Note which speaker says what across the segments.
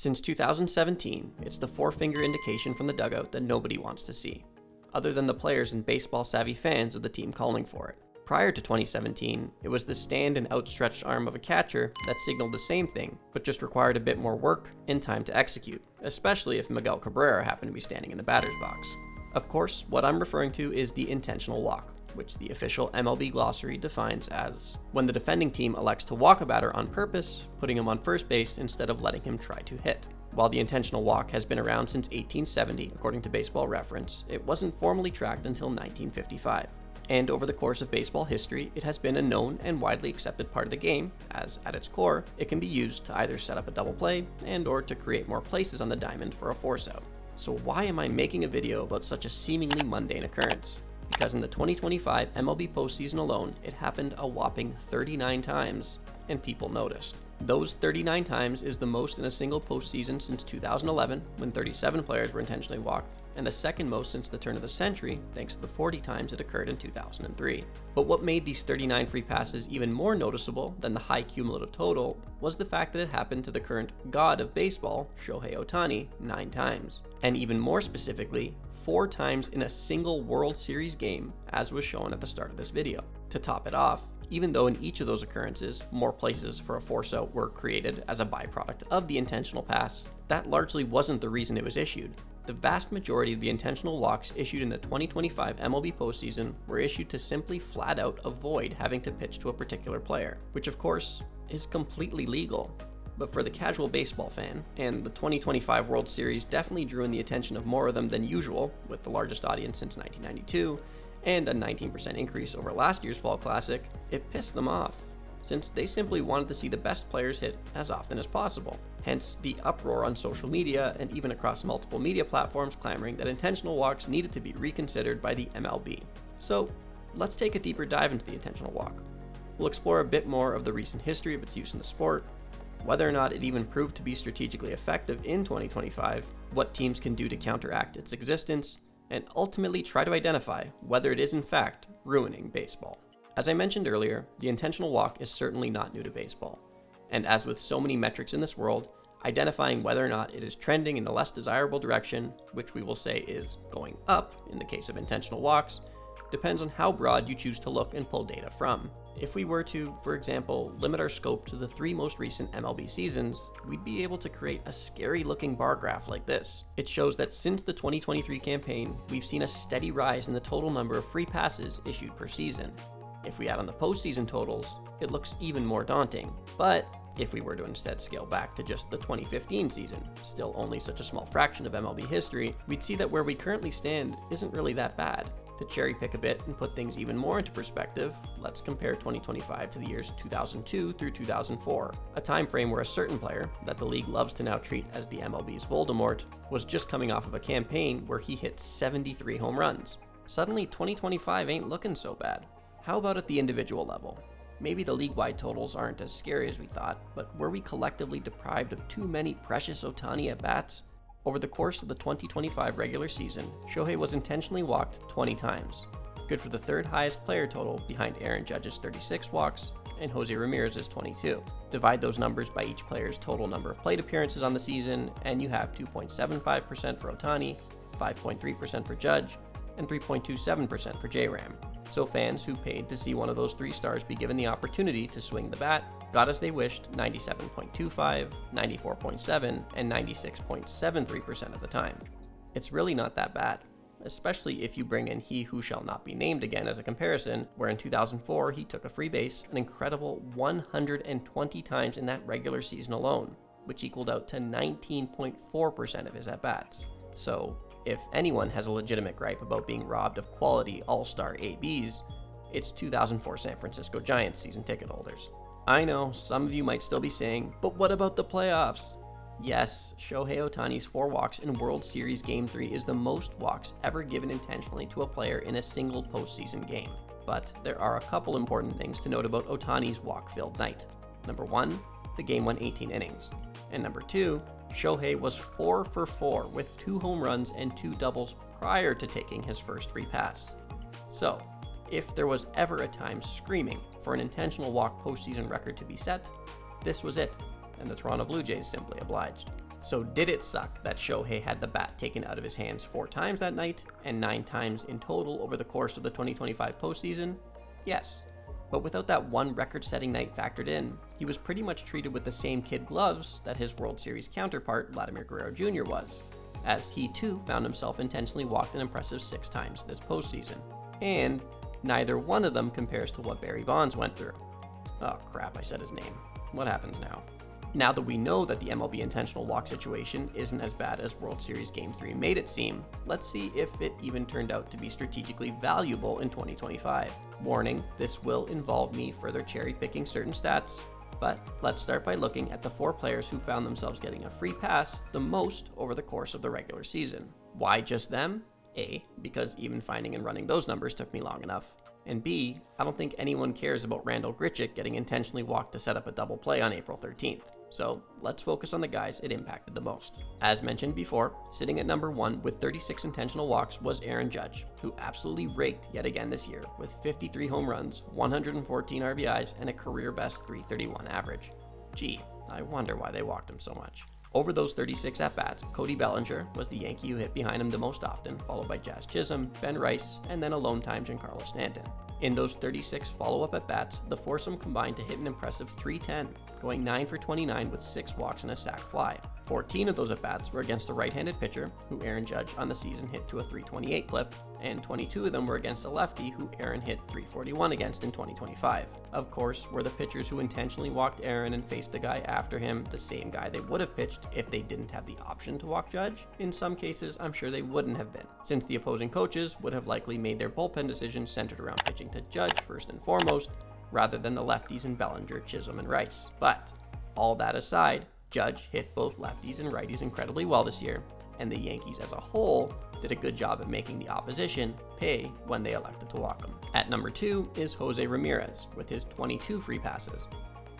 Speaker 1: Since 2017, it's the four-finger indication from the dugout that nobody wants to see, other than the players and baseball-savvy fans of the team calling for it. Prior to 2017, it was the stand and outstretched arm of a catcher that signaled the same thing, but just required a bit more work and time to execute, especially if Miguel Cabrera happened to be standing in the batter's box. Of course, what I'm referring to is the intentional walk, which the official MLB glossary defines as when the defending team elects to walk a batter on purpose, putting him on first base instead of letting him try to hit. While the intentional walk has been around since 1870, according to Baseball Reference, it wasn't formally tracked until 1955. And over the course of baseball history, it has been a known and widely accepted part of the game, as at its core, it can be used to either set up a double play and or to create more places on the diamond for a force out. So why am I making a video about such a seemingly mundane occurrence? Because in the 2025 MLB postseason alone, it happened a whopping 39 times, and people noticed. Those 39 times is the most in a single postseason since 2011, when 37 players were intentionally walked, and the second most since the turn of the century, thanks to the 40 times it occurred in 2003. But what made these 39 free passes even more noticeable than the high cumulative total was the fact that it happened to the current god of baseball, Shohei Ohtani, 9 times. And even more specifically, 4 times in a single World Series game, as was shown at the start of this video. To top it off, even though in each of those occurrences, more places for a force out were created as a byproduct of the intentional pass, that largely wasn't the reason it was issued. The vast majority of the intentional walks issued in the 2025 MLB postseason were issued to simply flat out avoid having to pitch to a particular player, which of course is completely legal. But for the casual baseball fan, and the 2025 World Series definitely drew in the attention of more of them than usual, with the largest audience since 1992, and a 19% increase over last year's Fall Classic, it pissed them off, since they simply wanted to see the best players hit as often as possible. Hence the uproar on social media and even across multiple media platforms clamoring that intentional walks needed to be reconsidered by the MLB. So let's take a deeper dive into the intentional walk. We'll explore a bit more of the recent history of its use in the sport, whether or not it even proved to be strategically effective in 2025, what teams can do to counteract its existence, and ultimately try to identify whether it is in fact ruining baseball. As I mentioned earlier, the intentional walk is certainly not new to baseball. And as with so many metrics in this world, identifying whether or not it is trending in a less desirable direction, which we will say is going up in the case of intentional walks, depends on how broad you choose to look and pull data from. If we were to, for example, limit our scope to the 3 most recent MLB seasons, we'd be able to create a scary looking bar graph like this. It shows that since the 2023 campaign, we've seen a steady rise in the total number of free passes issued per season. If we add on the postseason totals, it looks even more daunting. But if we were to instead scale back to just the 2015 season, still only such a small fraction of MLB history, we'd see that where we currently stand isn't really that bad. To cherry pick a bit and put things even more into perspective, let's compare 2025 to the years 2002 through 2004, a time frame where a certain player, that the league loves to now treat as the MLB's Voldemort, was just coming off of a campaign where he hit 73 home runs. Suddenly 2025 ain't looking so bad. How about at the individual level? Maybe the league-wide totals aren't as scary as we thought, but were we collectively deprived of too many precious Ohtani at-bats? Over the course of the 2025 regular season, Shohei was intentionally walked 20 times, good for the 3rd highest player total behind Aaron Judge's 36 walks and Jose Ramirez's 22. Divide those numbers by each player's total number of plate appearances on the season, and you have 2.75% for Ohtani, 5.3% for Judge, and 3.27% for J-Ram. So fans who paid to see one of those 3 stars be given the opportunity to swing the bat got as they wished 97.25, 94.7, and 96.73% of the time. It's really not that bad, especially if you bring in he who shall not be named again as a comparison, where in 2004 he took a free base an incredible 120 times in that regular season alone, which equaled out to 19.4% of his at-bats. So if anyone has a legitimate gripe about being robbed of quality all-star ABs, it's 2004 San Francisco Giants season ticket holders. I know, some of you might still be saying, but what about the playoffs? Yes, Shohei Ohtani's 4 walks in World Series Game 3 is the most walks ever given intentionally to a player in a single postseason game. But there are a couple important things to note about Ohtani's walk-filled night. Number 1, the game went 18 innings. And number 2, Shohei was 4 for 4 with 2 home runs and 2 doubles prior to taking his first free pass. So, if there was ever a time screaming for an intentional walk postseason record to be set, this was it, and the Toronto Blue Jays simply obliged. So did it suck that Shohei had the bat taken out of his hands 4 times that night, and 9 times in total over the course of the 2025 postseason? Yes. But without that one record-setting night factored in, he was pretty much treated with the same kid gloves that his World Series counterpart, Vladimir Guerrero Jr. was, as he too found himself intentionally walked an impressive 6 times this postseason. And neither one of them compares to what Barry Bonds went through. Oh crap, I said his name. What happens now? Now that we know that the MLB intentional walk situation isn't as bad as World Series Game 3 made it seem, let's see if it even turned out to be strategically valuable in 2025. Warning, this will involve me further cherry-picking certain stats, but let's start by looking at the 4 players who found themselves getting a free pass the most over the course of the regular season. Why just them? A, because even finding and running those numbers took me long enough. And B, I don't think anyone cares about Randall Grichuk getting intentionally walked to set up a double play on April 13th. So let's focus on the guys it impacted the most. As mentioned before, sitting at number 1 with 36 intentional walks was Aaron Judge, who absolutely raked yet again this year with 53 home runs, 114 RBIs, and a career-best .331 average. Gee, I wonder why they walked him so much. Over those 36 at-bats, Cody Bellinger was the Yankee who hit behind him the most often, followed by Jazz Chisholm, Ben Rice, and then alone time Giancarlo Stanton. In those 36 follow-up at-bats, the foursome combined to hit an impressive .310, going 9 for 29 with 6 walks and a sac fly. 14 of those at-bats were against a right-handed pitcher, who Aaron Judge on the season hit to a .328 clip, and 22 of them were against a lefty who Aaron hit .341 against in 2025. Of course, were the pitchers who intentionally walked Aaron and faced the guy after him the same guy they would have pitched if they didn't have the option to walk Judge? In some cases, I'm sure they wouldn't have been, since the opposing coaches would have likely made their bullpen decisions centered around pitching to Judge first and foremost, rather than the lefties in Bellinger, Chisholm, and Rice. But, all that aside, Judge hit both lefties and righties incredibly well this year, and the Yankees as a whole did a good job at making the opposition pay when they elected to walk him. At number 2 is Jose Ramirez, with his 22 free passes.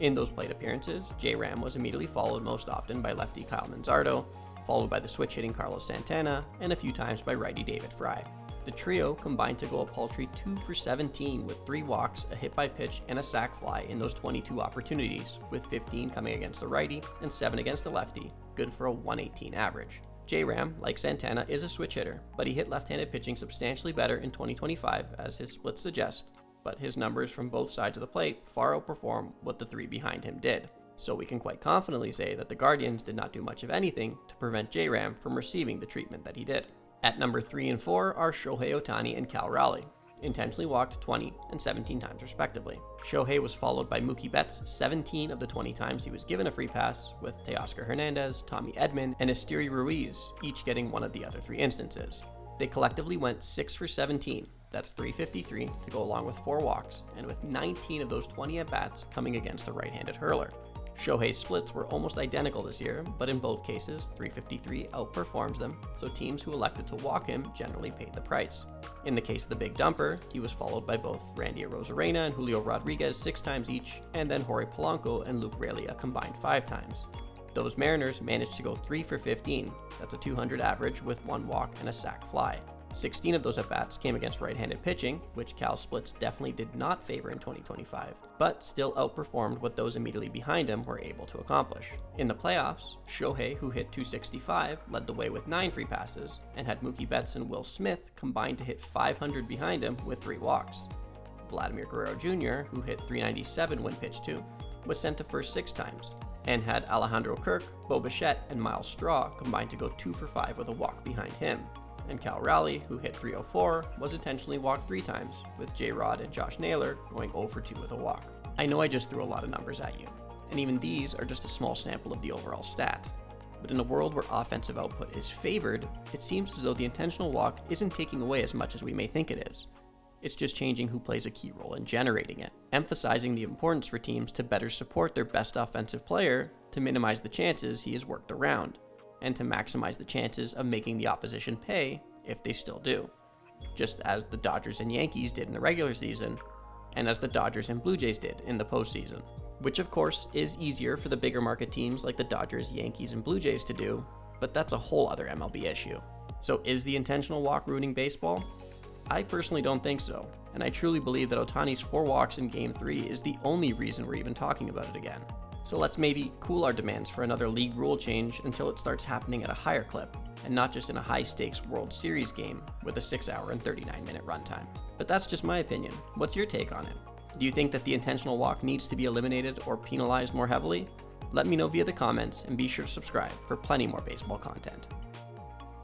Speaker 1: In those plate appearances, J-Ram was immediately followed most often by lefty Kyle Manzardo, followed by the switch-hitting Carlos Santana, and a few times by righty David Fry. The trio combined to go a paltry 2 for 17 with 3 walks, a hit by pitch, and a sac fly in those 22 opportunities, with 15 coming against the righty and 7 against the lefty, good for a 118 average. J-Ram, like Santana, is a switch hitter, but he hit left-handed pitching substantially better in 2025, as his splits suggest, but his numbers from both sides of the plate far outperform what the 3 behind him did. So we can quite confidently say that the Guardians did not do much of anything to prevent J-Ram from receiving the treatment that he did. At number 3 and 4 are Shohei Ohtani and Cal Raleigh, intentionally walked 20 and 17 times respectively. Shohei was followed by Mookie Betts 17 of the 20 times he was given a free pass, with Teoscar Hernandez, Tommy Edman, and Esteury Ruiz each getting one of the other 3 instances. They collectively went 6 for 17, that's 353 to go along with 4 walks, and with 19 of those 20 at-bats coming against a right-handed hurler. Shohei's splits were almost identical this year, but in both cases, 353 outperforms them, so teams who elected to walk him generally paid the price. In the case of the Big Dumper, he was followed by both Randy Arozarena and Julio Rodriguez 6 times each, and then Jorge Polanco and Luke Raley a combined 5 times. Those Mariners managed to go 3 for 15, that's a 200 average with 1 walk and a sac fly. 16 of those at-bats came against right-handed pitching, which Cal's splits definitely did not favor in 2025, but still outperformed what those immediately behind him were able to accomplish. In the playoffs, Shohei, who hit 265, led the way with 9 free passes, and had Mookie Betts and Will Smith combined to hit 500 behind him with 3 walks. Vladimir Guerrero Jr., who hit 397 when pitched to, was sent to first 6 times, and had Alejandro Kirk, Bo Bichette, and Miles Straw combined to go 2 for 5 with a walk behind him. And Cal Raleigh, who hit 304, was intentionally walked 3 times, with J-Rod and Josh Naylor going 0 for 2 with a walk. I know I just threw a lot of numbers at you, and even these are just a small sample of the overall stat. But in a world where offensive output is favored, it seems as though the intentional walk isn't taking away as much as we may think it is. It's just changing who plays a key role in generating it, emphasizing the importance for teams to better support their best offensive player to minimize the chances he is worked around, and to maximize the chances of making the opposition pay if they still do, just as the Dodgers and Yankees did in the regular season, and as the Dodgers and Blue Jays did in the postseason, which of course is easier for the bigger market teams like the Dodgers, Yankees, and Blue Jays to do, but that's a whole other MLB issue. So is the intentional walk ruining baseball? I personally don't think so, and I truly believe that Ohtani's 4 walks in Game 3 is the only reason we're even talking about it again. So let's maybe cool our demands for another league rule change until it starts happening at a higher clip, and not just in a high-stakes World Series game with a 6-hour and 39-minute runtime. But that's just my opinion. What's your take on it? Do you think that the intentional walk needs to be eliminated or penalized more heavily? Let me know via the comments, and be sure to subscribe for plenty more baseball content.